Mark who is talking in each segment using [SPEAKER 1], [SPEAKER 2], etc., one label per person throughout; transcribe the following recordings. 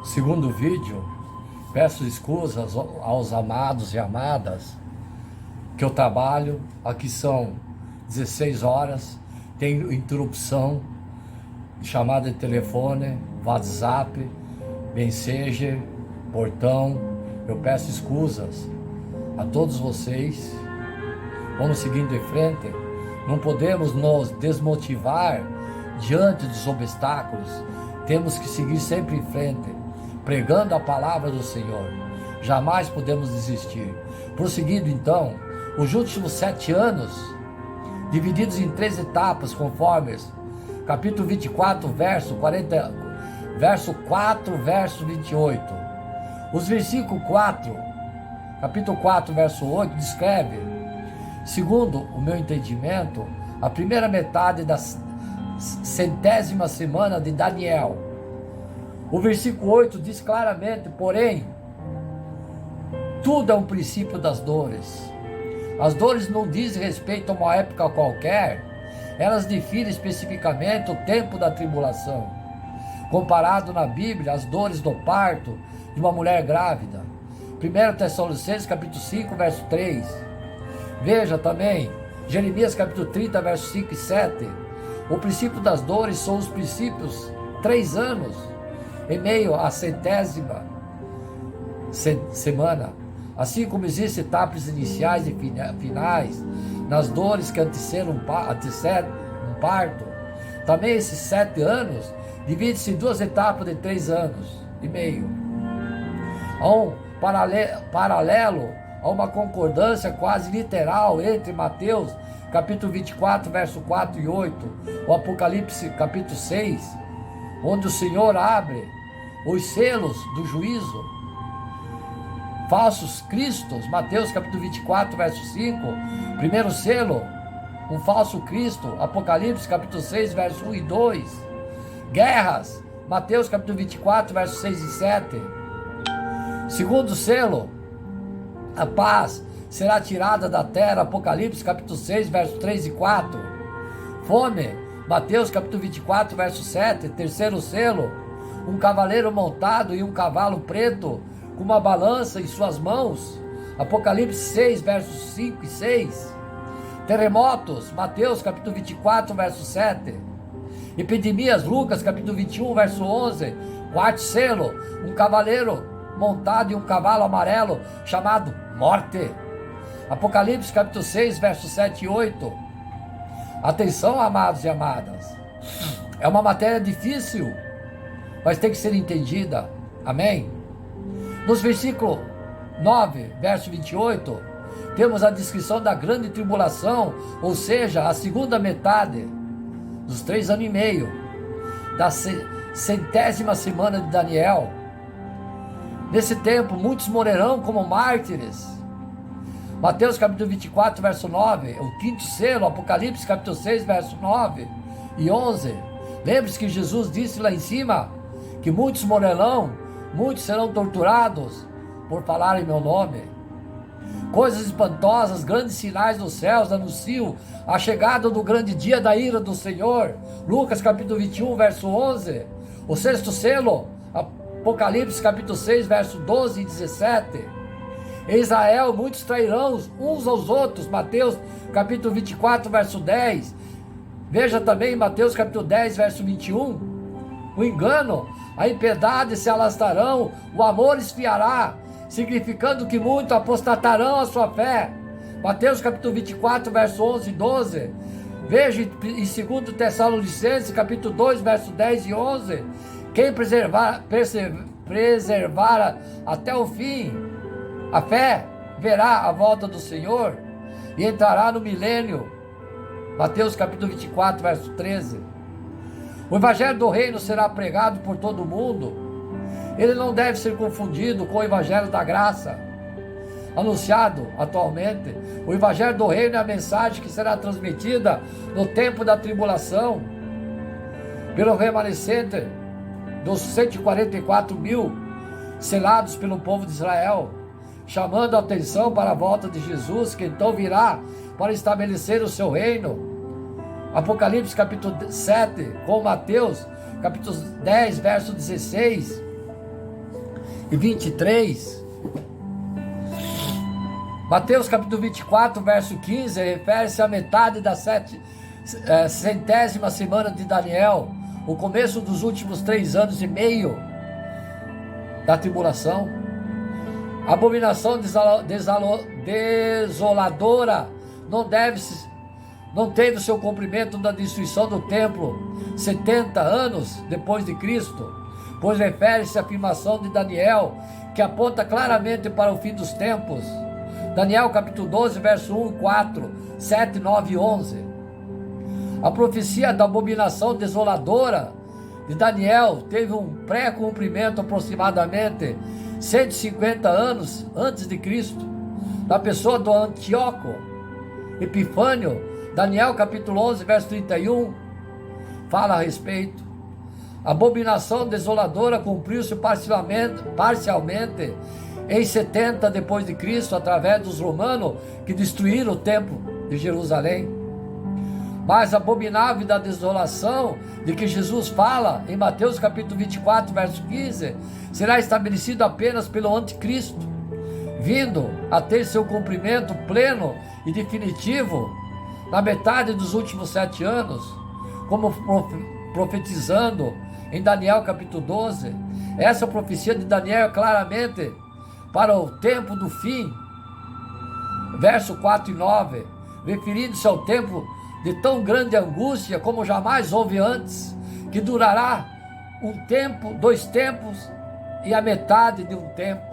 [SPEAKER 1] Segundo vídeo, peço escusas aos amados e amadas que eu trabalho. Aqui são 16 horas, tenho interrupção, chamada de telefone, WhatsApp, Messenger, portão. Eu peço escusas a todos vocês. Vamos seguindo em frente. Não podemos nos desmotivar diante dos obstáculos. Temos que seguir sempre em frente, pregando a palavra do Senhor. Jamais podemos desistir. Prosseguindo então, os últimos 7 anos, divididos em 3 etapas, conforme capítulo 24, verso 40, verso 4, verso 28. Os versículos 4, capítulo 4, verso 8, descreve, segundo o meu entendimento, a primeira metade da 100ª semana de Daniel. O versículo 8 diz claramente, porém, tudo é um princípio das dores. As dores não dizem respeito a uma época qualquer, elas definem especificamente o tempo da tribulação. Comparado na Bíblia, as dores do parto de uma mulher grávida. 1 Tessalonicenses capítulo 5, verso 3. Veja também, Jeremias capítulo 30, verso 5 e 7. O princípio das dores são os princípios 3 anos, em meio à 100ª semana. Assim como existem etapas iniciais e finais nas dores que antecedem um parto, também esses 7 anos dividem-se em 2 etapas de 3 anos e meio. Há um paralelo, há uma concordância quase literal entre Mateus capítulo 24, verso 4 e 8, o Apocalipse capítulo 6, onde o Senhor abre os selos do juízo. Falsos cristos, Mateus capítulo 24, verso 5, primeiro selo, um falso Cristo, Apocalipse capítulo 6, verso 1 e 2. Guerras, Mateus capítulo 24, verso 6 e 7. Segundo selo, a paz será tirada da terra, Apocalipse capítulo 6, verso 3 e 4. Fome, Mateus capítulo 24, verso 7. Terceiro selo, um cavaleiro montado e um cavalo preto, com uma balança em suas mãos, Apocalipse 6, versos 5 e 6. Terremotos, Mateus capítulo 24, verso 7. Epidemias, Lucas capítulo 21, verso 11. Quarto selo, um cavaleiro montado em um cavalo amarelo, chamado Morte, Apocalipse capítulo 6, versos 7 e 8. Atenção, amados e amadas, é uma matéria difícil, mas tem que ser entendida, amém? Nos versículos 9, verso 28, temos a descrição da grande tribulação, ou seja, a segunda metade dos 3 anos e meio, da 100ª semana de Daniel. Nesse tempo, muitos morrerão como mártires. Mateus capítulo 24, verso 9, o quinto selo, Apocalipse capítulo 6, verso 9 e 11. Lembre-se que Jesus disse lá em cima, que muitos morrerão, muitos serão torturados por falar em meu nome. Coisas espantosas, grandes sinais nos céus anunciam a chegada do grande dia da ira do Senhor. Lucas capítulo 21, verso 11. O sexto selo, Apocalipse capítulo 6, verso 12 e 17. Em Israel muitos trairão uns aos outros. Mateus capítulo 24, verso 10. Veja também Mateus capítulo 10, verso 21. O engano, a impiedade se alastarão, o amor esfriará, significando que muitos apostatarão a sua fé. Mateus capítulo 24, verso 11 e 12. Veja em 2 Tessalonicenses capítulo 2, verso 10 e 11. Quem preservar até o fim a fé, verá a volta do Senhor e entrará no milênio. Mateus capítulo 24, verso 13. O evangelho do reino será pregado por todo o mundo. Ele não deve ser confundido com o evangelho da graça, anunciado atualmente. O evangelho do reino é a mensagem que será transmitida no tempo da tribulação, pelo remanescente dos 144 mil selados pelo povo de Israel, chamando a atenção para a volta de Jesus, que então virá para estabelecer o seu reino. Apocalipse capítulo 7, com Mateus capítulo 10, verso 16. e 23. Mateus capítulo 24, verso 15, refere-se à metade da centésima semana de Daniel, o começo dos últimos 3 anos e meio da tribulação. A abominação desoladora não teve o seu cumprimento na destruição do templo 70 anos depois de Cristo, pois refere-se à afirmação de Daniel, que aponta claramente para o fim dos tempos. Daniel capítulo 12, verso 1 e 4, 7, 9 e 11. A profecia da abominação desoladora de Daniel teve um pré-cumprimento aproximadamente 150 anos antes de Cristo, na pessoa do Antíoco Epifânio. Daniel capítulo 11, verso 31, fala a respeito. A abominação desoladora cumpriu-se parcialmente em 70 depois de Cristo, através dos romanos que destruíram o templo de Jerusalém. Mas a abominável da desolação de que Jesus fala em Mateus capítulo 24, verso 15, será estabelecido apenas pelo anticristo, vindo a ter seu cumprimento pleno e definitivo na metade dos últimos 7 anos, como profetizando em Daniel capítulo 12. Essa profecia de Daniel é claramente para o tempo do fim, verso 4 e 9, referindo-se ao tempo de tão grande angústia como jamais houve antes, que durará um tempo, 2 tempos e a metade de um tempo.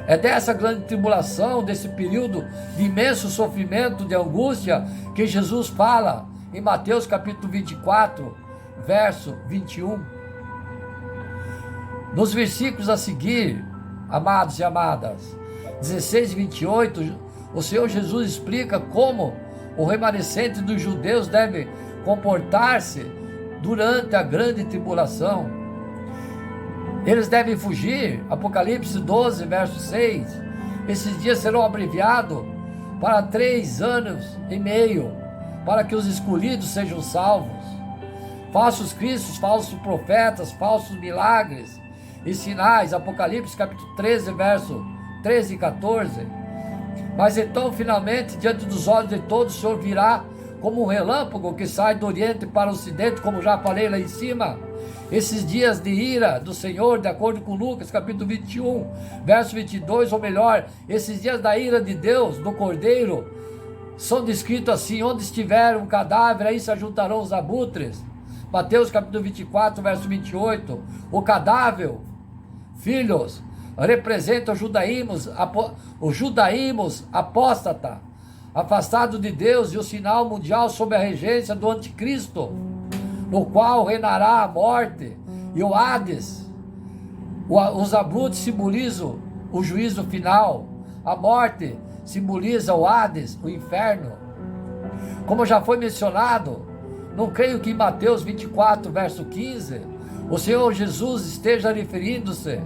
[SPEAKER 1] É dessa grande tribulação, desse período de imenso sofrimento, de angústia, que Jesus fala em Mateus capítulo 24, verso 21. Nos versículos a seguir, amados e amadas, 16 e 28, o Senhor Jesus explica como o remanescente dos judeus deve comportar-se durante a grande tribulação. Eles devem fugir. Apocalipse 12, verso 6. Esses dias serão abreviados para 3 anos e meio, para que os escolhidos sejam salvos. Falsos cristos, falsos profetas, falsos milagres e sinais. Apocalipse capítulo 13, verso 13 e 14. Mas então, finalmente, diante dos olhos de todos, o Senhor virá como um relâmpago que sai do oriente para o ocidente, como já falei lá em cima. Esses dias de ira do Senhor, de acordo com Lucas capítulo 21, verso 22, ou melhor, esses dias da ira de Deus, do Cordeiro, são descritos assim: onde estiver um cadáver, aí se ajuntarão os abutres. Mateus capítulo 24, verso 28. O cadáver, filhos, representa o judaísmo apóstata, afastado de Deus, e o sinal mundial sob a regência do anticristo, no qual reinará a morte e o Hades. Os abrutes simbolizam o juízo final. A morte simboliza o Hades, o inferno. Como já foi mencionado, não creio que em Mateus 24, verso 15, o Senhor Jesus esteja referindo-se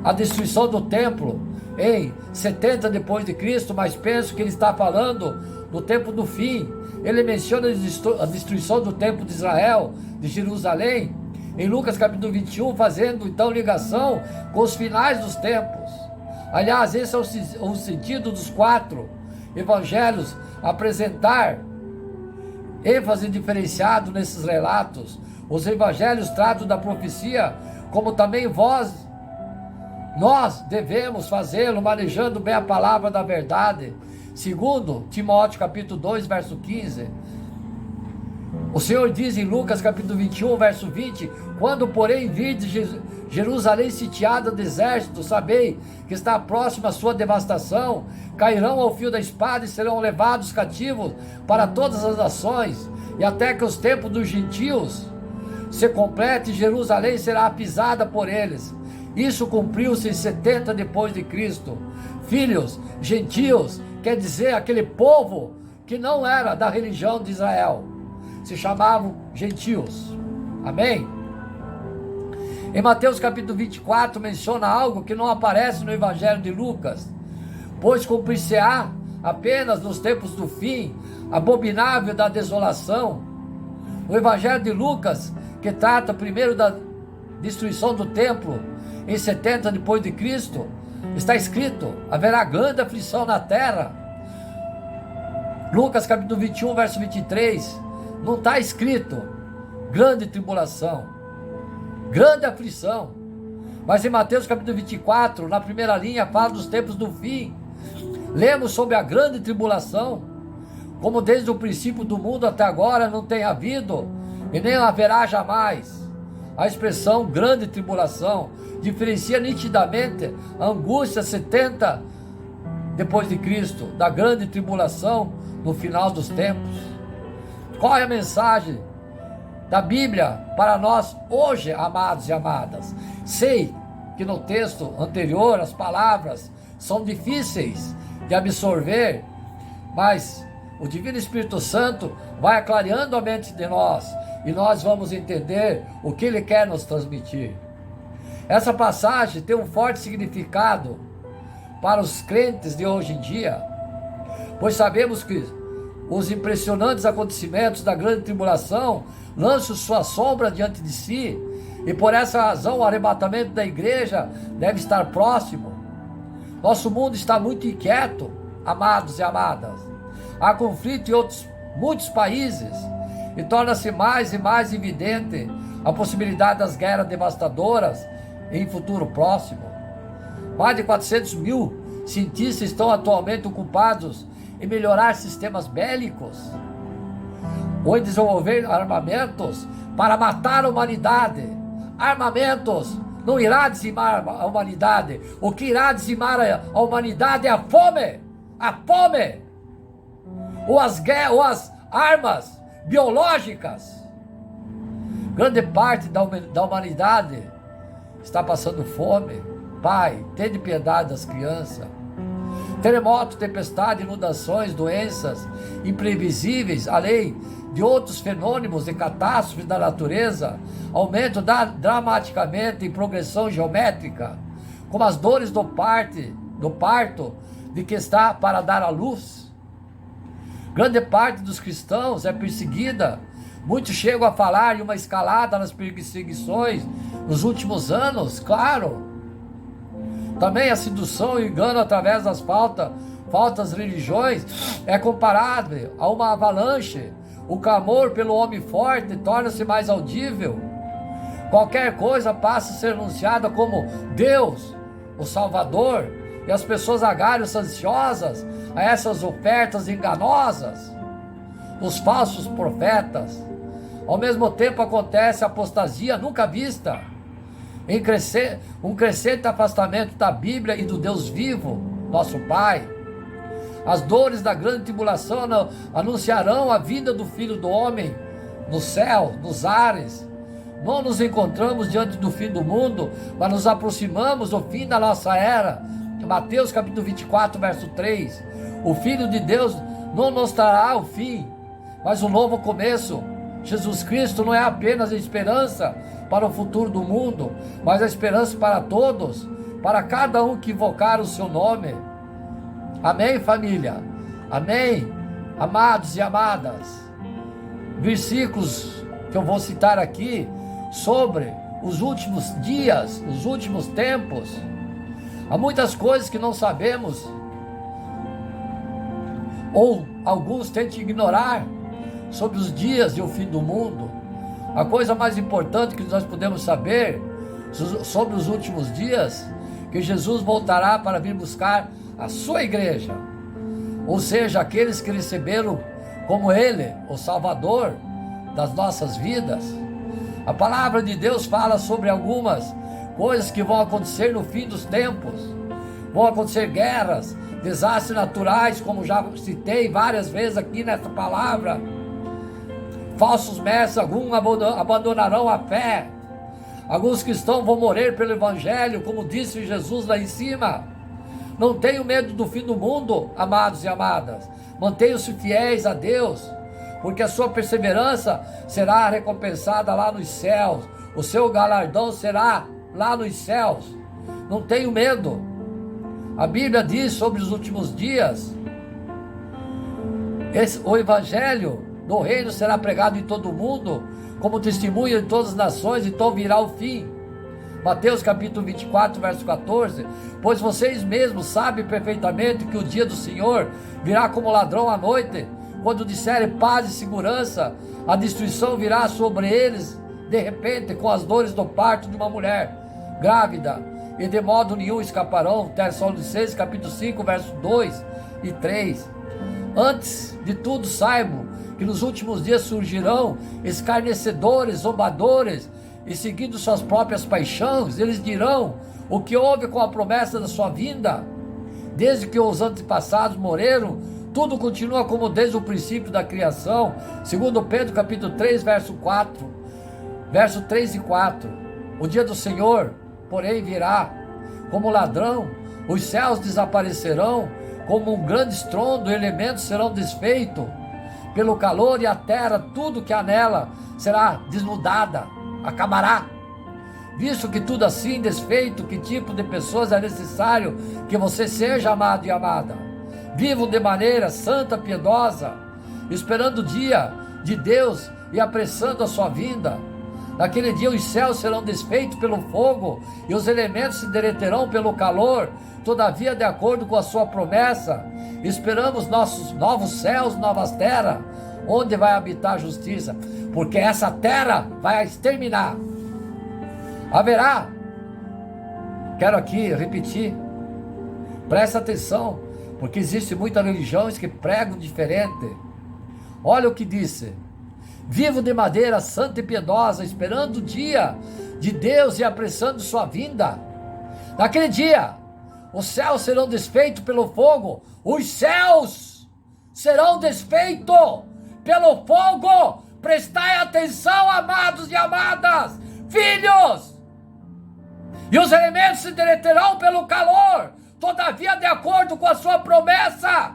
[SPEAKER 1] à destruição do templo em 70 depois de Cristo, mas penso que ele está falando no tempo do fim. Ele menciona a destruição do templo de Israel, de Jerusalém, em Lucas capítulo 21, fazendo então ligação com os finais dos tempos. Aliás, esse é o sentido dos 4 evangelhos, apresentar ênfase diferenciado nesses relatos. Os evangelhos tratam da profecia, como também nós devemos fazê-lo, manejando bem a palavra da verdade. Segundo Timóteo capítulo 2, verso 15. O Senhor diz em Lucas capítulo 21, verso 20: quando porém virdes Jerusalém sitiada de exército, sabei que está próxima a sua devastação, cairão ao fio da espada e serão levados cativos para todas as nações, e até que os tempos dos gentios se complete, Jerusalém será pisada por eles. Isso cumpriu-se em 70 depois de Cristo. Filhos, gentios, quer dizer aquele povo que não era da religião de Israel, se chamavam gentios. Amém? Em Mateus capítulo 24 menciona algo que não aparece no evangelho de Lucas: pois cumprir-se-á apenas nos tempos do fim, abominável da desolação. O evangelho de Lucas, que trata primeiro destruição do templo em 70 depois de Cristo, está escrito: haverá grande aflição na terra. Lucas capítulo 21, verso 23, não está escrito grande tribulação, grande aflição. Mas em Mateus capítulo 24, na primeira linha, fala dos tempos do fim. Lemos sobre a grande tribulação, como desde o princípio do mundo até agora não tem havido e nem haverá jamais. A expressão grande tribulação diferencia nitidamente a angústia 70 depois de Cristo, da grande tribulação no final dos tempos. Qual é a mensagem da Bíblia para nós hoje, amados e amadas? Sei que no texto anterior as palavras são difíceis de absorver, mas o Divino Espírito Santo vai aclareando a mente de nós e nós vamos entender o que Ele quer nos transmitir. Essa passagem tem um forte significado para os crentes de hoje em dia, pois sabemos que os impressionantes acontecimentos da grande tribulação lançam sua sombra diante de si, e por essa razão o arrebatamento da igreja deve estar próximo. Nosso mundo está muito inquieto, amados e amadas. Há conflito em muitos países, e torna-se mais e mais evidente a possibilidade das guerras devastadoras em futuro próximo. Mais de 400 mil cientistas estão atualmente ocupados em melhorar sistemas bélicos ou em desenvolver armamentos para matar a humanidade. Armamentos não irá dizimar a humanidade. O que irá dizimar a humanidade é a fome. A fome. Ou as guerras, ou as armas biológicas. Grande parte da humanidade está passando fome. Pai, tenha piedade das crianças. Terremoto, tempestade, inundações, doenças imprevisíveis, além de outros fenômenos e catástrofes da natureza, aumentam dramaticamente em progressão geométrica, como as dores do parto de que está para dar à luz. Grande parte dos cristãos é perseguida. Muitos chegam a falar de uma escalada nas perseguições nos últimos anos, claro. Também a sedução e o engano através das faltas religiões é comparável a uma avalanche. O clamor pelo homem forte torna-se mais audível. Qualquer coisa passa a ser anunciada como Deus, o Salvador, e as pessoas agarram-se ansiosas a essas ofertas enganosas dos falsos profetas. Ao mesmo tempo acontece a apostasia nunca vista, um crescente afastamento da Bíblia e do Deus vivo, nosso Pai. As dores da grande tribulação anunciarão a vinda do Filho do Homem no céu, nos ares. Não nos encontramos diante do fim do mundo, mas nos aproximamos do fim da nossa era. Mateus capítulo 24, verso 3. O Filho de Deus não nos trará o fim, mas um novo começo. Jesus Cristo não é apenas a esperança para o futuro do mundo, mas a esperança para todos, para cada um que invocar o seu nome. Amém, família? Amém, amados e amadas? Versículos que eu vou citar aqui sobre os últimos dias, os últimos tempos. Há muitas coisas que não sabemos, ou alguns tentam ignorar, sobre os dias e o fim do mundo. A coisa mais importante que nós podemos saber sobre os últimos dias, que Jesus voltará para vir buscar a sua igreja, ou seja, aqueles que receberam como Ele, o Salvador das nossas vidas. A palavra de Deus fala sobre algumas coisas que vão acontecer no fim dos tempos. Vão acontecer guerras, desastres naturais, como já citei várias vezes aqui nessa palavra. Falsos mestres, alguns abandonarão a fé. Alguns cristãos vão morrer pelo Evangelho, como disse Jesus lá em cima. Não tenham medo do fim do mundo, amados e amadas. Mantenham-se fiéis a Deus, porque a sua perseverança será recompensada lá nos céus. O seu galardão será lá nos céus. Não tenham medo. A Bíblia diz sobre os últimos dias, o Evangelho do reino será pregado em todo o mundo, como testemunha em todas as nações, então virá o fim. Mateus capítulo 24, verso 14, pois vocês mesmos sabem perfeitamente que o dia do Senhor virá como ladrão à noite, quando disserem paz e segurança, a destruição virá sobre eles, de repente, com as dores do parto de uma mulher grávida, e de modo nenhum escaparão. Tessalonicenses capítulo 5, verso 2 e 3. Antes de tudo saibam que nos últimos dias surgirão escarnecedores, zombadores, e seguindo suas próprias paixões, eles dirão o que houve com a promessa da sua vinda. Desde que os antepassados morreram, tudo continua como desde o princípio da criação. Segundo Pedro capítulo 3, verso 3 e 4. O dia do Senhor, porém, virá como ladrão, os céus desaparecerão, como um grande estrondo, elementos serão desfeitos pelo calor, e a terra, tudo que há nela, será desnudada, acabará. Visto que tudo assim desfeito, que tipo de pessoas é necessário que você seja, amado e amada? Vivam de maneira santa, piedosa, esperando o dia de Deus e apressando a sua vinda. Naquele dia os céus serão desfeitos pelo fogo, e os elementos se derreterão pelo calor. Todavia, de acordo com a sua promessa, esperamos nossos novos céus, novas terras, onde vai habitar a justiça, porque essa terra vai exterminar. Haverá, quero aqui repetir, presta atenção, porque existem muitas religiões que pregam diferente. Olha o que disse: vivo de maneira santa e piedosa, esperando o dia de Deus e apressando sua vinda. Naquele dia, os céus serão desfeitos pelo fogo. Os céus serão desfeitos pelo fogo. Prestai atenção, amados e amadas, filhos. E os elementos se derreterão pelo calor. Todavia, de acordo com a sua promessa,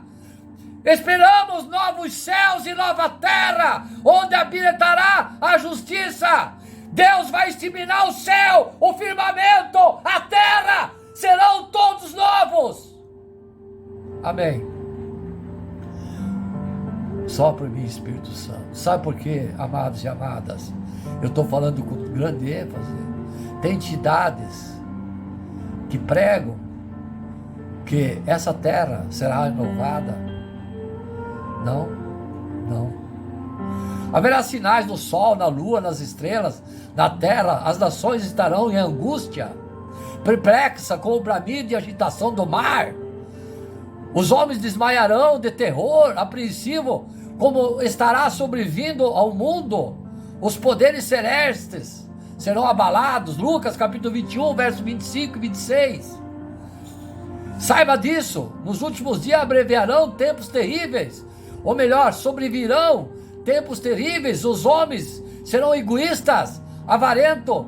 [SPEAKER 1] esperamos novos céus e nova terra, onde habitará a justiça. Deus vai exterminar o céu, o firmamento, a terra, serão todos novos. Amém. Só por mim, Espírito Santo. Sabe por quê, amados e amadas? Eu estou falando com grande ênfase. Tem entidades que pregam que essa terra será renovada. Não. Haverá sinais no sol, na lua, nas estrelas, na terra. As nações estarão em angústia, perplexa com o bramido e agitação do mar. Os homens desmaiarão de terror, apreensivo, como estará sobrevindo ao mundo. Os poderes celestes serão abalados. Lucas capítulo 21, verso 25 e 26. Saiba disso, nos últimos dias abreviarão tempos terríveis, ou melhor, sobrevirão tempos terríveis. Os homens serão egoístas, avarentos,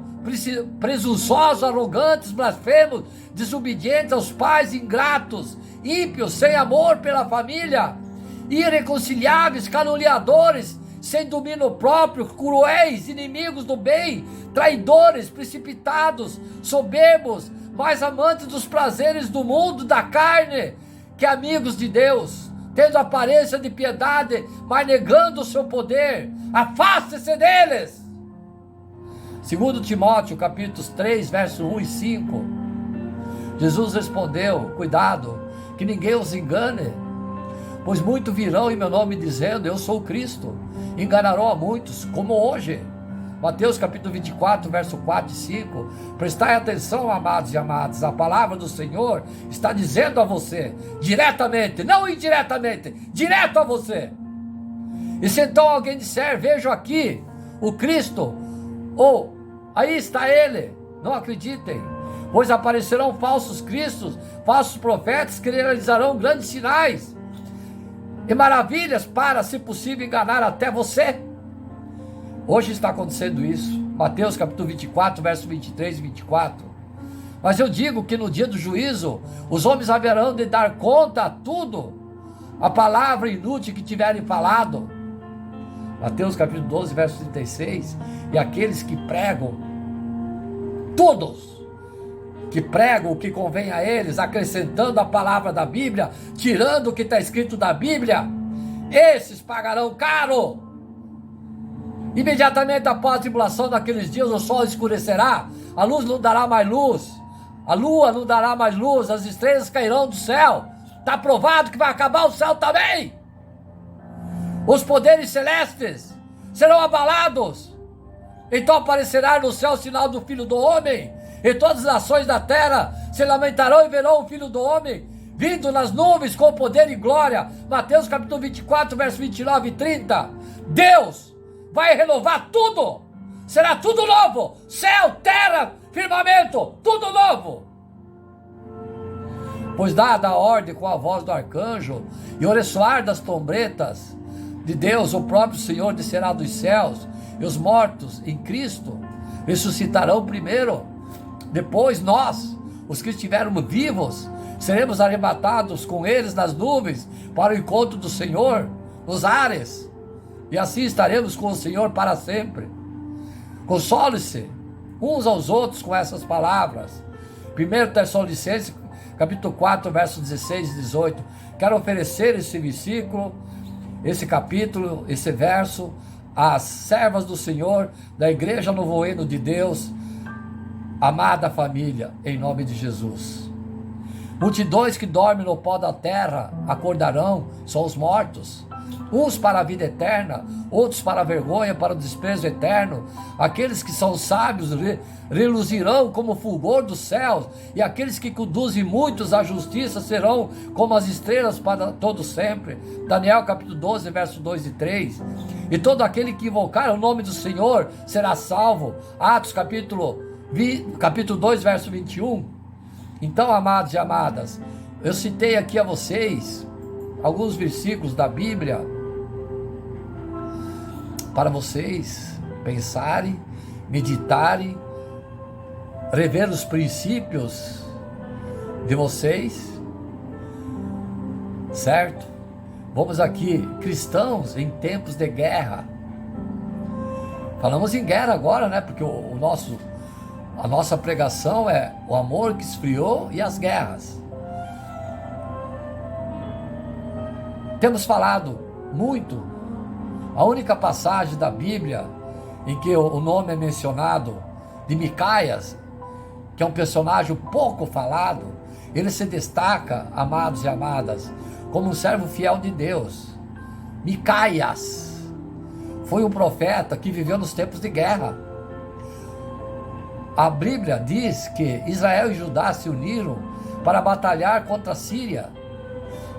[SPEAKER 1] presunçosos, arrogantes, blasfemos, desobedientes aos pais, ingratos, ímpios, sem amor pela família, irreconciliáveis, caluniadores, sem domínio próprio, cruéis, inimigos do bem, traidores, precipitados, soberbos, mais amantes dos prazeres do mundo, da carne, que amigos de Deus, tendo aparência de piedade, mas negando o seu poder. Afaste-se deles. Segundo Timóteo, capítulos 3, versos 1 e 5, Jesus respondeu: cuidado, que ninguém os engane, pois muitos virão em meu nome dizendo, eu sou Cristo, enganarão a muitos, como hoje. Mateus capítulo 24, verso 4 e 5. Prestai atenção, amados e amadas, a palavra do Senhor está dizendo a você, diretamente, não indiretamente, direto a você. E se então alguém disser, vejo aqui o Cristo, ou aí está ele, não acreditem, pois aparecerão falsos cristos, falsos profetas, que realizarão grandes sinais e maravilhas para, se possível, enganar até você. Hoje está acontecendo isso. Mateus capítulo 24, versos 23 e 24. Mas eu digo que no dia do juízo, os homens haverão de dar conta a tudo, a palavra inútil que tiverem falado. Mateus capítulo 12, verso 36. E aqueles que pregam, todos que pregam o que convém a eles, acrescentando a palavra da Bíblia, tirando o que está escrito da Bíblia, esses pagarão caro. Imediatamente após a tribulação daqueles dias, o sol escurecerá, a luz não dará mais luz, a lua não dará mais luz, as estrelas cairão do céu. Está provado que vai acabar o céu também. Os poderes celestes serão abalados. Então aparecerá no céu o sinal do Filho do Homem, e todas as nações da terra se lamentarão e verão o Filho do Homem vindo nas nuvens com poder e glória. Mateus capítulo 24, verso 29 e 30. Deus vai renovar tudo. Será tudo novo. Céu, terra, firmamento, tudo novo. Pois dada a ordem com a voz do arcanjo e o ressoar das trombetas de Deus, o próprio Senhor descerá dos céus, e os mortos em Cristo ressuscitarão primeiro. Depois nós, os que estivermos vivos, seremos arrebatados com eles nas nuvens para o encontro do Senhor nos ares, e assim estaremos com o Senhor para sempre. Console-se uns aos outros com essas palavras. 1 Tessalonicenses capítulo 4, versos 16 e 18. Quero oferecer esse versículo, esse capítulo, esse verso às servas do Senhor, da Igreja Novo Reino de Deus, amada família, em nome de Jesus. Multidões que dormem no pó da terra acordarão, são os mortos. Uns para a vida eterna, outros para a vergonha, para o desprezo eterno. Aqueles que são sábios reluzirão como o fulgor dos céus, e aqueles que conduzem muitos à justiça serão como as estrelas para todo sempre. Daniel capítulo 12, verso 2 e 3. E todo aquele que invocar o nome do Senhor será salvo. Atos capítulo 2, verso 21. Então, amados e amadas, eu citei aqui a vocês alguns versículos da Bíblia para vocês pensarem, meditarem, rever os princípios de vocês, certo? Vamos aqui, cristãos em tempos de guerra. Falamos em guerra agora, né? Porque a nossa pregação é o amor que esfriou e as guerras. Temos falado muito. A única passagem da Bíblia em que o nome é mencionado de Micaias, que é um personagem pouco falado, ele se destaca, amados e amadas, como um servo fiel de Deus. Micaias foi um profeta que viveu nos tempos de guerra. A Bíblia diz que Israel e Judá se uniram para batalhar contra a Síria.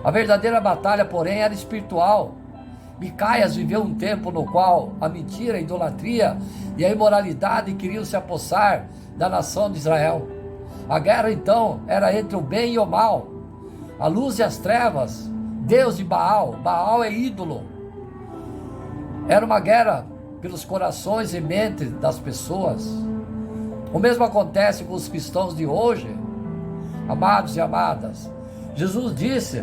[SPEAKER 1] A verdadeira batalha, porém, era espiritual. Micaias viveu um tempo no qual a mentira, a idolatria e a imoralidade queriam se apossar da nação de Israel. A guerra, então, era entre o bem e o mal, a luz e as trevas, Deus e Baal. Baal é ídolo. Era uma guerra pelos corações e mentes das pessoas. O mesmo acontece com os cristãos de hoje, amados e amadas. Jesus disse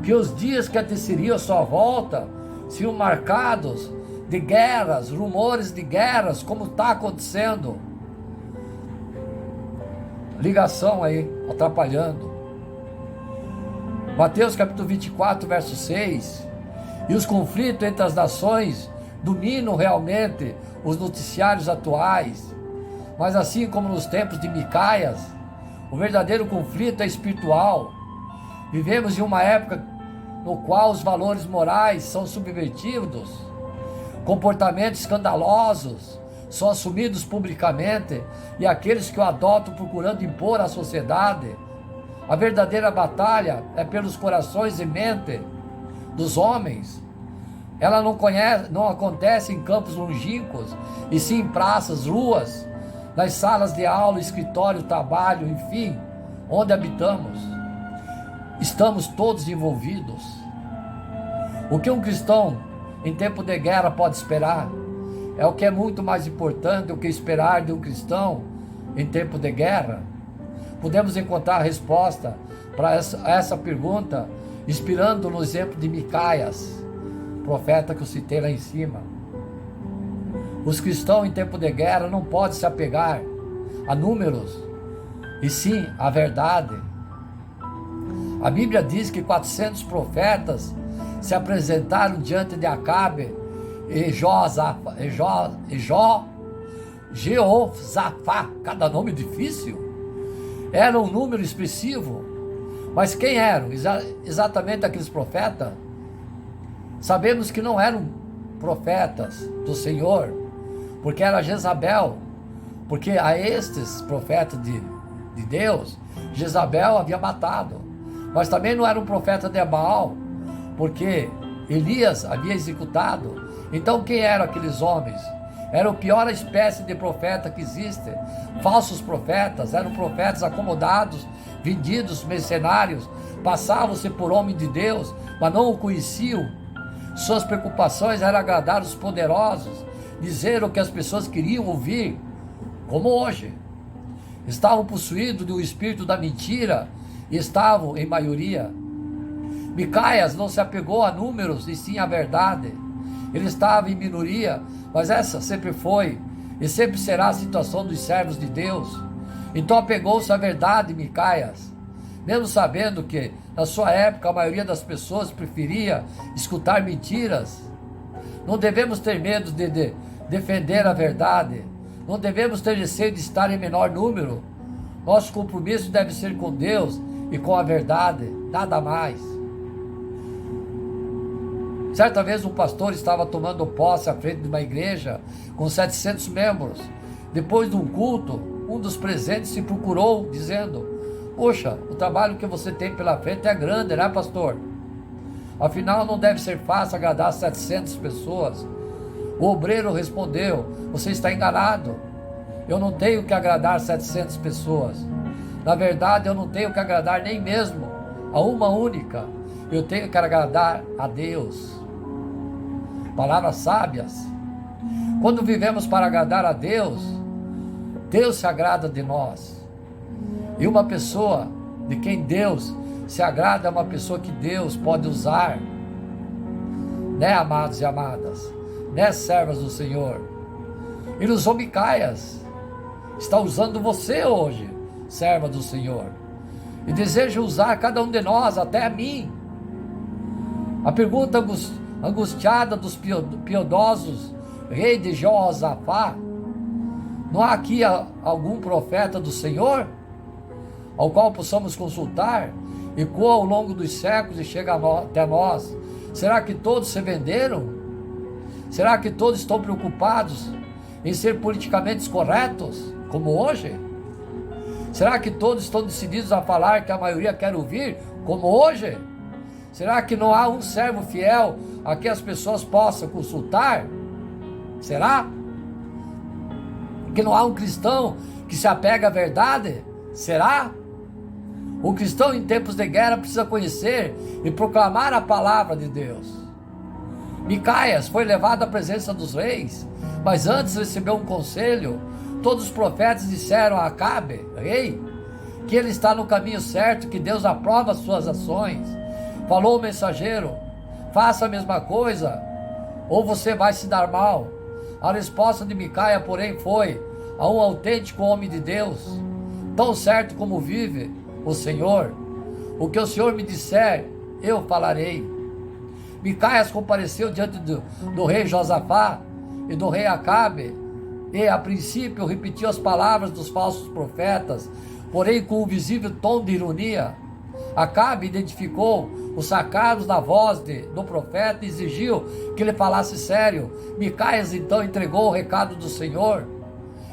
[SPEAKER 1] que os dias que antecederiam a sua volta seriam marcados de guerras, rumores de guerras, como está acontecendo. Ligação aí, atrapalhando. Mateus capítulo 24, verso 6. E os conflitos entre as nações dominam realmente os noticiários atuais. Mas assim como nos tempos de Micaias, o verdadeiro conflito é espiritual. Vivemos em uma época no qual os valores morais são subvertidos, comportamentos escandalosos são assumidos publicamente, e aqueles que o adotam procurando impor à sociedade. A verdadeira batalha é pelos corações e mente dos homens. Ela não acontece em campos longínquos, e sim em praças, ruas, nas salas de aula, escritório, trabalho, enfim, onde habitamos. Estamos todos envolvidos. O que um cristão em tempo de guerra pode esperar? É o que é muito mais importante do que esperar de um cristão em tempo de guerra. Podemos encontrar a resposta para essa pergunta inspirando no exemplo de Micaias, profeta que eu citei lá em cima. Os cristãos em tempo de guerra não podem se apegar a números, e sim a verdade. A Bíblia diz que 400 profetas se apresentaram diante de Acabe e Jó, Jeosafá, cada nome difícil, era um número expressivo. Mas quem eram exatamente aqueles profetas? Sabemos que não eram profetas do Senhor, porque era Jezabel, porque a estes profetas de Deus, Jezabel havia matado. Mas também não era um profeta de Baal, porque Elias havia executado. Então quem eram aqueles homens? Era a pior espécie de profeta que existe. Falsos profetas, eram profetas acomodados, vendidos, mercenários, passavam-se por homem de Deus, mas não o conheciam. Suas preocupações eram agradar os poderosos, dizer o que as pessoas queriam ouvir, como hoje. Estavam possuídos do espírito da mentira e estavam em maioria. Micaias não se apegou a números e sim à verdade. Ele estava em minoria, mas essa sempre foi e sempre será a situação dos servos de Deus. Então apegou-se à verdade, Micaias, mesmo sabendo que na sua época a maioria das pessoas preferia escutar mentiras. Não devemos ter medo de defender a verdade. Não devemos ter receio de estar em menor número. Nosso compromisso deve ser com Deus e com a verdade, nada mais. Certa vez um pastor estava tomando posse à frente de uma igreja com 700 membros. Depois de um culto, um dos presentes se procurou, dizendo: "Poxa, o trabalho que você tem pela frente é grande, né, pastor? Afinal, não deve ser fácil agradar 700 pessoas. O obreiro respondeu: "Você está enganado. Eu não tenho que agradar 700 pessoas. Na verdade, eu não tenho que agradar nem mesmo a uma única. Eu tenho que agradar a Deus." Palavras sábias. Quando vivemos para agradar a Deus, Deus se agrada de nós. E uma pessoa de quem Deus se agrada é uma pessoa que Deus pode usar. Né, amados e amadas? Né, servas do Senhor? Ele usou Micaias. Está usando você hoje, serva do Senhor. E deseja usar cada um de nós, até a mim. A pergunta angustiada dos piedosos, rei de Jeosafá: não há aqui algum profeta do Senhor ao qual possamos consultar? Ecoa ao longo dos séculos e chega até nós. Será que todos se venderam? Será que todos estão preocupados em ser politicamente corretos, como hoje? Será que todos estão decididos a falar que a maioria quer ouvir, como hoje? Será que não há um servo fiel a que as pessoas possam consultar? Será? Que não há um cristão que se apega à verdade? Será? O cristão em tempos de guerra precisa conhecer e proclamar a palavra de Deus. Micaias foi levado à presença dos reis, mas antes recebeu um conselho. Todos os profetas disseram a Acabe, rei, que ele está no caminho certo, que Deus aprova as suas ações. Falou o mensageiro: faça a mesma coisa, ou você vai se dar mal. A resposta de Micaia, porém, foi a um autêntico homem de Deus: tão certo como vive o Senhor, o que o Senhor me disser, eu falarei. Micaias compareceu diante do rei Josafá e do rei Acabe, e a princípio repetiu as palavras dos falsos profetas, porém com um visível tom de ironia. Acabe identificou os sarcasmos da voz do profeta e exigiu que ele falasse sério. Micaias então entregou o recado do Senhor.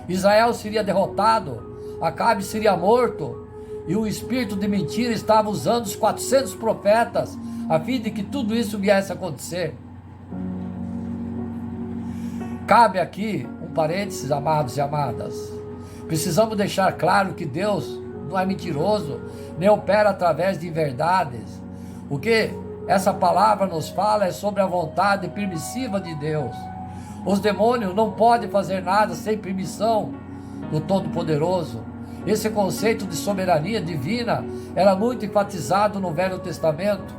[SPEAKER 1] Israel seria derrotado, Acabe seria morto, e o espírito de mentira estava usando os 400 profetas a fim de que tudo isso viesse a acontecer. Cabe aqui um parênteses, amados e amadas. Precisamos deixar claro que Deus não é mentiroso, nem opera através de inverdades. O que essa palavra nos fala é sobre a vontade permissiva de Deus. Os demônios não podem fazer nada sem permissão do Todo-Poderoso. Esse conceito de soberania divina era muito enfatizado no Velho Testamento.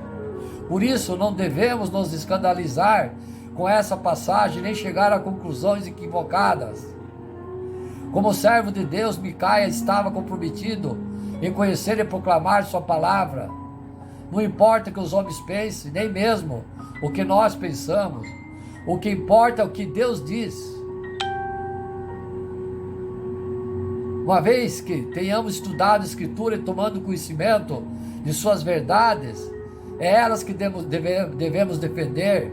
[SPEAKER 1] Por isso, não devemos nos escandalizar com essa passagem, nem chegar a conclusões equivocadas. Como servo de Deus, Micaias estava comprometido em conhecer e proclamar sua palavra. Não importa o que os homens pensem, nem mesmo o que nós pensamos. O que importa é o que Deus diz. Uma vez que tenhamos estudado a Escritura e tomando conhecimento de suas verdades, é elas que devemos defender.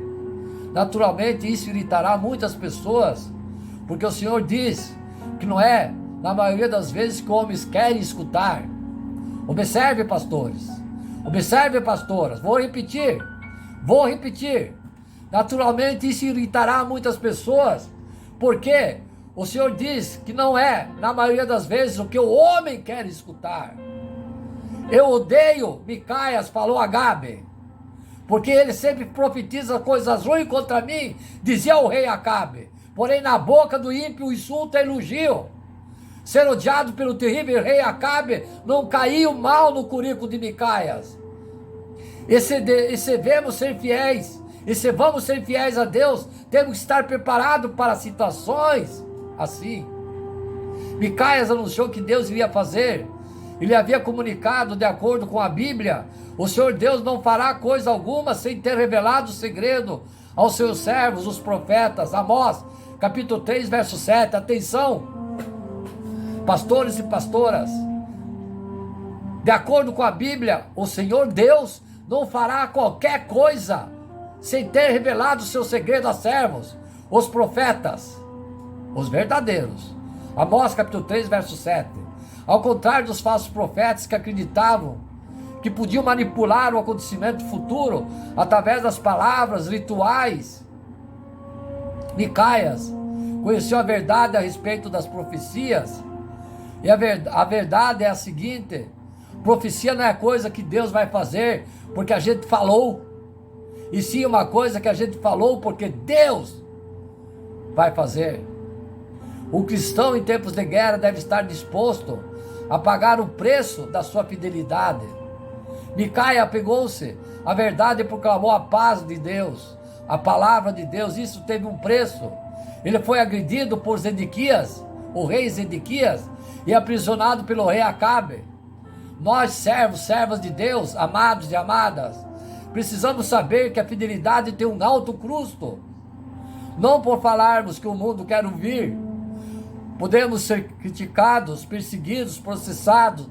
[SPEAKER 1] Naturalmente isso irritará muitas pessoas, porque o Senhor diz que não é, na maioria das vezes, que homens querem escutar. Observe, pastores, observe, pastoras, vou repetir. Naturalmente isso irritará muitas pessoas, porque o Senhor diz que não é, na maioria das vezes, o que o homem quer escutar. Eu odeio Micaias, falou Agabe, porque ele sempre profetiza coisas ruins contra mim, dizia o rei Acabe. Porém na boca do ímpio o insulto é elogio. Ser odiado pelo terrível rei Acabe não caiu mal no currículo de Micaias. E se devemos ser fiéis, e se vamos ser fiéis a Deus, temos que estar preparados para situações assim. Micaias anunciou que Deus iria fazer. Ele havia comunicado, de acordo com a Bíblia, o Senhor Deus não fará coisa alguma sem ter revelado o segredo aos seus servos, os profetas. Amós, capítulo 3, verso 7. Atenção, pastores e pastoras. De acordo com a Bíblia, o Senhor Deus não fará qualquer coisa sem ter revelado o seu segredo a servos, os profetas, os verdadeiros. Amós capítulo 3, verso 7. Ao contrário dos falsos profetas que acreditavam que podiam manipular o acontecimento futuro através das palavras, rituais, Micaias conheceu a verdade a respeito das profecias. E a verdade é a seguinte: profecia não é coisa que Deus vai fazer porque a gente falou, e sim uma coisa que a gente falou porque Deus vai fazer. O cristão em tempos de guerra deve estar disposto a pagar o preço da sua fidelidade. Micaia apegou-se à verdade e proclamou a paz de Deus, a palavra de Deus. Isso teve um preço. Ele foi agredido por Zedequias, o rei Zedequias, e aprisionado pelo rei Acabe. Nós, servas de Deus, amados e amadas, precisamos saber que a fidelidade tem um alto custo. Não por falarmos que o mundo quer ouvir, podemos ser criticados, perseguidos, processados,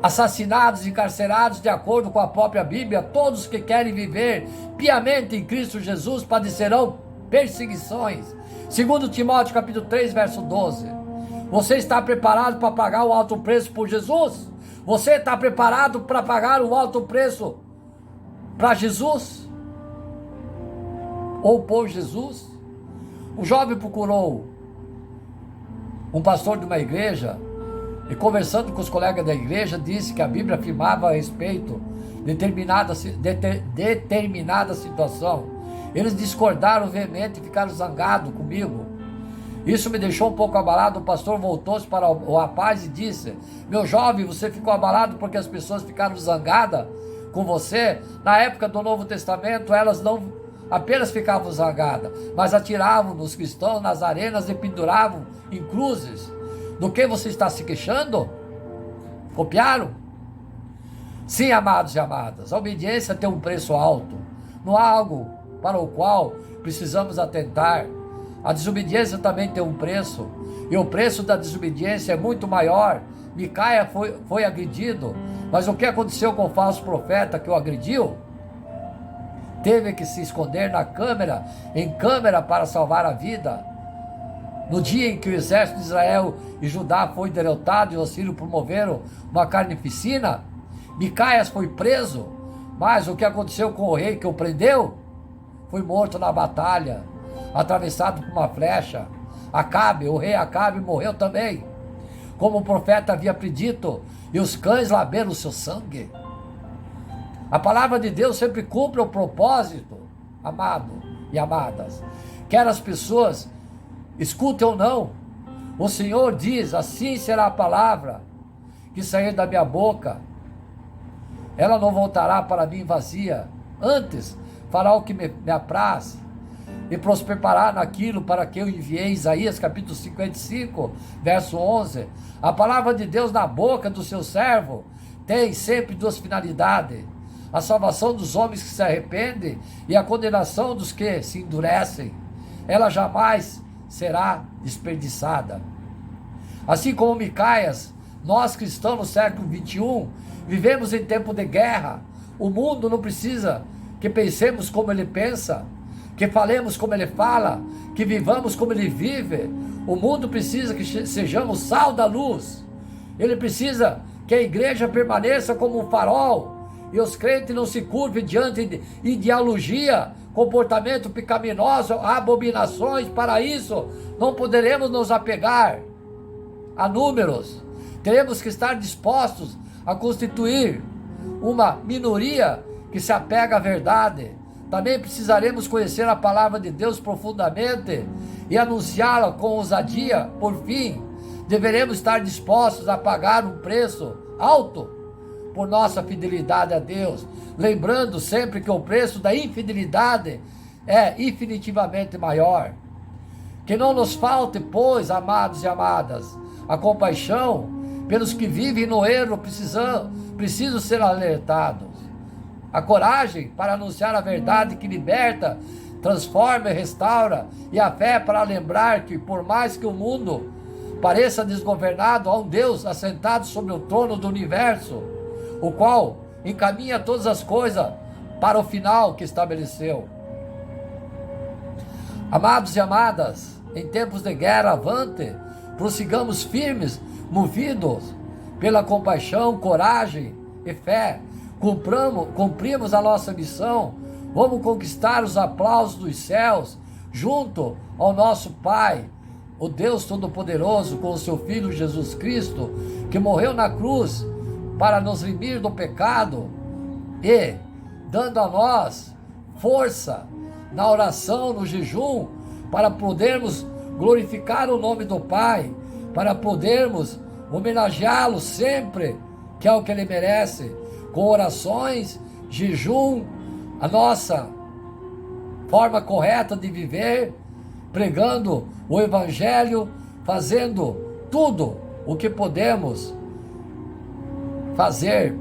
[SPEAKER 1] assassinados, encarcerados, de acordo com a própria Bíblia. Todos que querem viver piamente em Cristo Jesus padecerão perseguições. 2 Timóteo capítulo 3, verso 12. Você está preparado para pagar o alto preço por Jesus? Você está preparado para pagar o alto preço para Jesus? Ou por Jesus? Um jovem procurou um pastor de uma igreja e, conversando com os colegas da igreja, disse que a Bíblia afirmava a respeito de determinada situação. Eles discordaram veemente e ficaram zangados comigo. Isso me deixou um pouco abalado. O pastor voltou-se para o rapaz e disse: meu jovem, você ficou abalado porque as pessoas ficaram zangadas com você? Na época do Novo Testamento, elas não apenas ficavam zangadas, mas atiravam nos cristãos nas arenas e penduravam em cruzes. Do que você está se queixando? Copiaram? Sim, amados e amadas, a obediência tem um preço alto. Não há algo para o qual precisamos atentar. A desobediência também tem um preço, e o preço da desobediência é muito maior. Micaia foi agredido, mas o que aconteceu com o falso profeta que o agrediu? Teve que se esconder em câmara para salvar a vida. No dia em que o exército de Israel e Judá foi derrotado e os sírios promoveram uma carnificina, Micaias foi preso, mas o que aconteceu com o rei que o prendeu? Foi morto na batalha, atravessado por uma flecha. Acabe, o rei Acabe, morreu também, como o profeta havia predito, e os cães lamberam o seu sangue. A palavra de Deus sempre cumpre o propósito, amado e amadas, quer as pessoas escutem ou não. O Senhor diz: assim será a palavra que sair da minha boca, ela não voltará para mim vazia, antes fará o que me apraz e prosperará naquilo para que eu enviei. Isaías capítulo 55, verso 11. A palavra de Deus na boca do seu servo tem sempre duas finalidades: a salvação dos homens que se arrependem e a condenação dos que se endurecem. Ela jamais será desperdiçada. Assim como Miqueias, nós cristãos no século 21, vivemos em tempo de guerra. O mundo não precisa que pensemos como ele pensa, que falemos como ele fala, que vivamos como ele vive. O mundo precisa que sejamos sal da luz. Ele precisa que a igreja permaneça como um farol e os crentes não se curvem diante de ideologia, comportamento pecaminoso, abominações. Para isso, não poderemos nos apegar a números. Teremos que estar dispostos a constituir uma minoria que se apega à verdade. Também precisaremos conhecer a palavra de Deus profundamente e anunciá-la com ousadia. Por fim, deveremos estar dispostos a pagar um preço alto por nossa fidelidade a Deus, lembrando sempre que o preço da infidelidade é infinitivamente maior. Que não nos falte, pois, amados e amadas, a compaixão pelos que vivem no erro, precisam ser alertados. A coragem para anunciar a verdade que liberta, transforma e restaura, e a fé para lembrar que, por mais que o mundo pareça desgovernado, há um Deus assentado sobre o trono do universo, o qual encaminha todas as coisas para o final que estabeleceu. Amados e amadas, em tempos de guerra avante, prossigamos firmes, movidos pela compaixão, coragem e fé. Cumprimos a nossa missão. Vamos conquistar os aplausos dos céus, junto ao nosso Pai, o Deus Todo-Poderoso, com o seu Filho Jesus Cristo, que morreu na cruz para nos remir do pecado e dando a nós força na oração, no jejum, para podermos glorificar o nome do Pai, para podermos homenageá-lo sempre, que é o que ele merece, com orações, jejum, a nossa forma correta de viver, pregando o Evangelho, fazendo tudo o que podemos fazer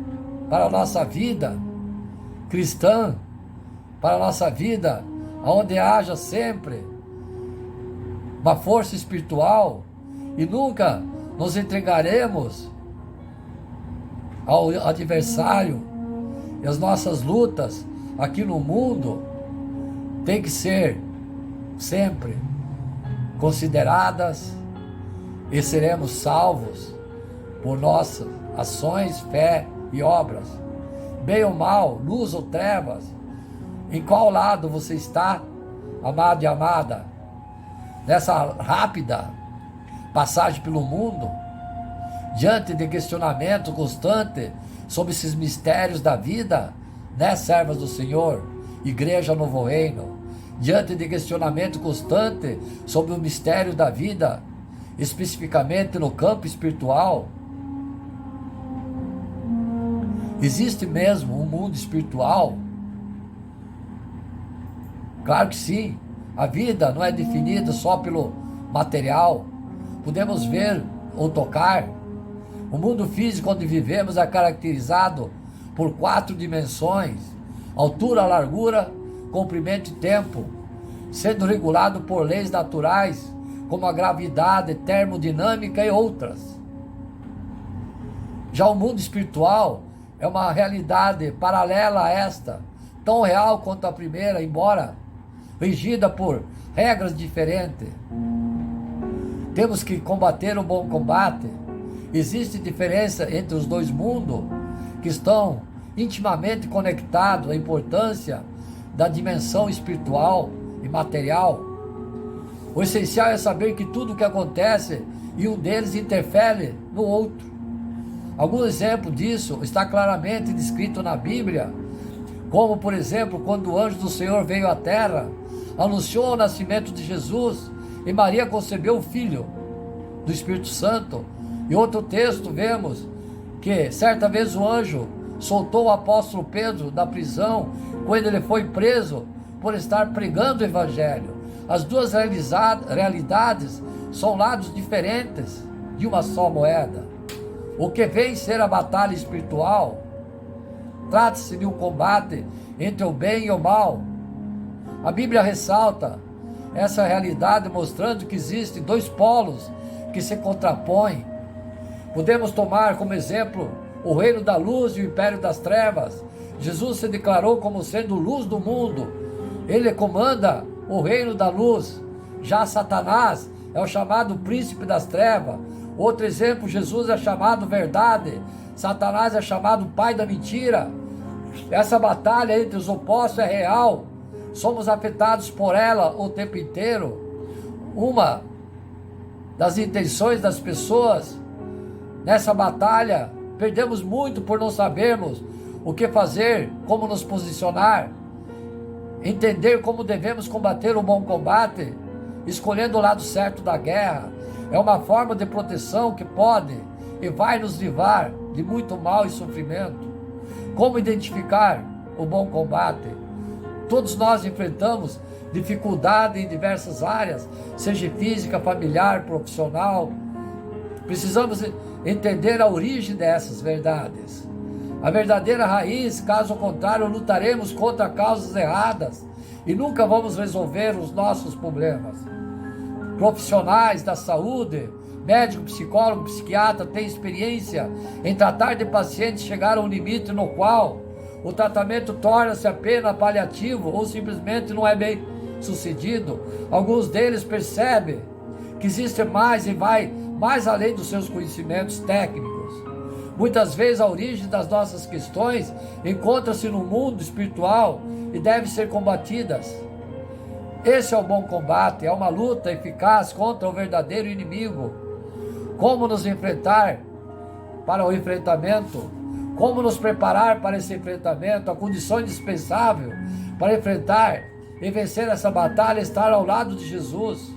[SPEAKER 1] para a nossa vida cristã, para a nossa vida, onde haja sempre uma força espiritual, e nunca nos entregaremos ao adversário. E as nossas lutas aqui no mundo tem que ser sempre consideradas, e seremos salvos por nossas ações, fé e obras. Bem ou mal, luz ou trevas, em qual lado você está, amado e amada, nessa rápida passagem pelo mundo, diante de questionamento constante sobre esses mistérios da vida, né, servas do Senhor, Igreja Novo Reino, diante de questionamento constante sobre o mistério da vida, especificamente no campo espiritual. Existe mesmo um mundo espiritual? Claro que sim. A vida não é definida só pelo material. Podemos ver ou tocar. O mundo físico onde vivemos é caracterizado por 4 dimensões: altura, largura, comprimento e tempo, sendo regulado por leis naturais, como a gravidade, termodinâmica e outras. Já o mundo espiritual é uma realidade paralela a esta, tão real quanto a primeira, embora regida por regras diferentes. Temos que combater o bom combate. Existe diferença entre os dois mundos, que estão intimamente conectados à importância da dimensão espiritual e material. O essencial é saber que tudo o que acontece em um deles interfere no outro. Algum exemplo disso está claramente descrito na Bíblia, como, por exemplo, quando o anjo do Senhor veio à terra, anunciou o nascimento de Jesus, e Maria concebeu o Filho do Espírito Santo. Em outro texto vemos que certa vez o anjo soltou o apóstolo Pedro da prisão, quando ele foi preso por estar pregando o Evangelho. As duas realidades são lados diferentes de uma só moeda. O que vem ser a batalha espiritual trata-se de um combate entre o bem e o mal. A Bíblia ressalta essa realidade, mostrando que existem 2 polos que se contrapõem. Podemos tomar como exemplo o reino da luz e o império das trevas. Jesus se declarou como sendo luz do mundo. Ele comanda o reino da luz. Já Satanás é o chamado príncipe das trevas. Outro exemplo, Jesus é chamado verdade. Satanás é chamado pai da mentira. Essa batalha entre os opostos é real. Somos afetados por ela o tempo inteiro. Uma das intenções das pessoas nessa batalha, perdemos muito por não sabermos o que fazer, como nos posicionar, entender como devemos combater o bom combate, escolhendo o lado certo da guerra. É uma forma de proteção que pode e vai nos livrar de muito mal e sofrimento. Como identificar o bom combate? Todos nós enfrentamos dificuldade em diversas áreas, seja física, familiar, profissional. Precisamos entender a origem dessas verdades, a verdadeira raiz. Caso contrário, lutaremos contra causas erradas e nunca vamos resolver os nossos problemas. Profissionais da saúde, médico, psicólogo, psiquiatra, têm experiência em tratar de pacientes chegar a um limite no qual o tratamento torna-se apenas paliativo ou simplesmente não é bem sucedido. Alguns deles percebem que existe mais e vai mais além dos seus conhecimentos técnicos. Muitas vezes a origem das nossas questões encontra-se no mundo espiritual e deve ser combatidas. Esse é o bom combate, é uma luta eficaz contra o verdadeiro inimigo. Como nos enfrentar para o enfrentamento? Como nos preparar para esse enfrentamento? A condição indispensável para enfrentar e vencer essa batalha é estar ao lado de Jesus.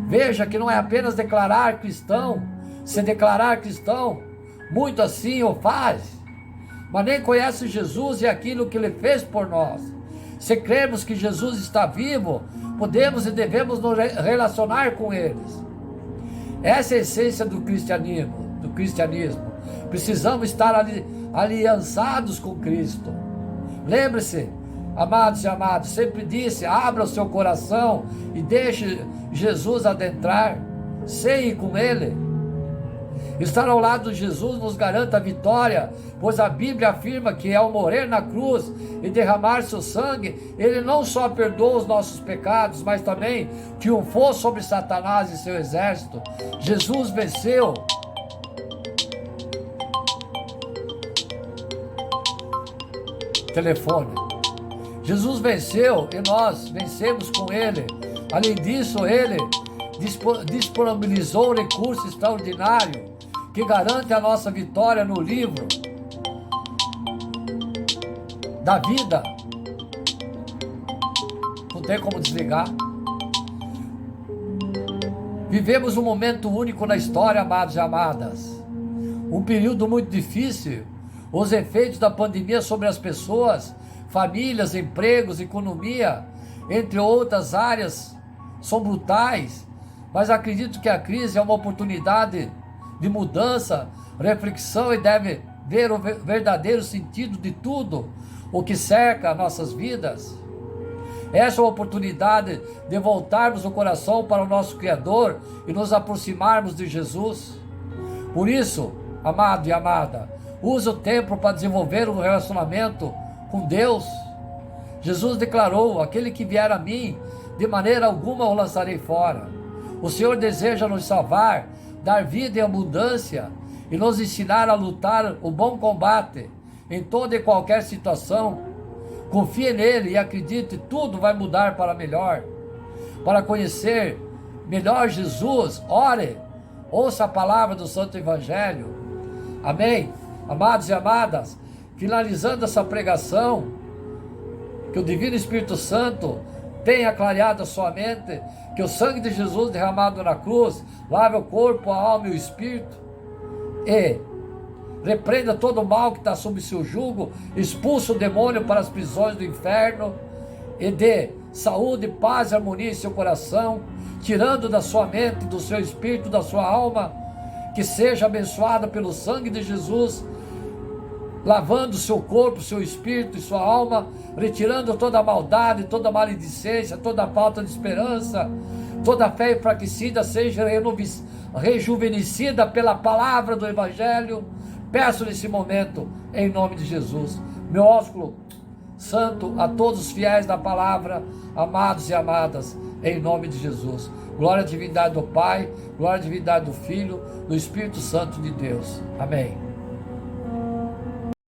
[SPEAKER 1] Veja que não é apenas declarar cristão. Se declarar cristão, muito assim o faz, mas nem conhece Jesus e aquilo que Ele fez por nós. Se cremos que Jesus está vivo, podemos e devemos nos relacionar com eles. Essa é a essência do cristianismo. Precisamos estar aliançados com Cristo. Lembre-se, amados e amadas, sempre disse, abra o seu coração e deixe Jesus adentrar, ceie com Ele. Estar ao lado de Jesus nos garante a vitória, pois a Bíblia afirma que ao morrer na cruz e derramar seu sangue, Ele não só perdoou os nossos pecados, mas também triunfou sobre Satanás e seu exército. Jesus venceu. Telefone. Jesus venceu e nós vencemos com Ele. Além disso, Ele disponibilizou um recurso extraordinário que garante a nossa vitória no livro da vida. Não tem como desligar. Vivemos um momento único na história, amados e amadas. Um período muito difícil. Os efeitos da pandemia sobre as pessoas, famílias, empregos, economia, entre outras áreas, são brutais. Mas acredito que a crise é uma oportunidade de mudança, reflexão, e deve ver o verdadeiro sentido de tudo o que cerca nossas vidas. Essa é a oportunidade de voltarmos o coração para o nosso Criador e nos aproximarmos de Jesus. Por isso, amado e amada, use o tempo para desenvolver um relacionamento com Deus. Jesus declarou, aquele que vier a mim, de maneira alguma o lançarei fora. O Senhor deseja nos salvar, dar vida em abundância e nos ensinar a lutar o bom combate em toda e qualquer situação. Confie nele e acredite, tudo vai mudar para melhor. Para conhecer melhor Jesus, ore, ouça a palavra do Santo Evangelho. Amém? Amados e amadas, finalizando essa pregação, que o Divino Espírito Santo tenha clareado a sua mente, que o sangue de Jesus derramado na cruz lave o corpo, a alma e o espírito, e repreenda todo o mal que está sob seu jugo, expulse o demônio para as prisões do inferno, e dê saúde, paz e harmonia em seu coração, tirando da sua mente, do seu espírito, da sua alma, que seja abençoada pelo sangue de Jesus, lavando seu corpo, seu espírito e sua alma, retirando toda a maldade, toda a maledicência, toda a falta de esperança, toda fé enfraquecida seja rejuvenescida pela palavra do Evangelho. Peço nesse momento, em nome de Jesus, meu ósculo santo a todos os fiéis da palavra, amados e amadas, em nome de Jesus. Glória à divindade do Pai, glória à divindade do Filho, do Espírito Santo de Deus. Amém.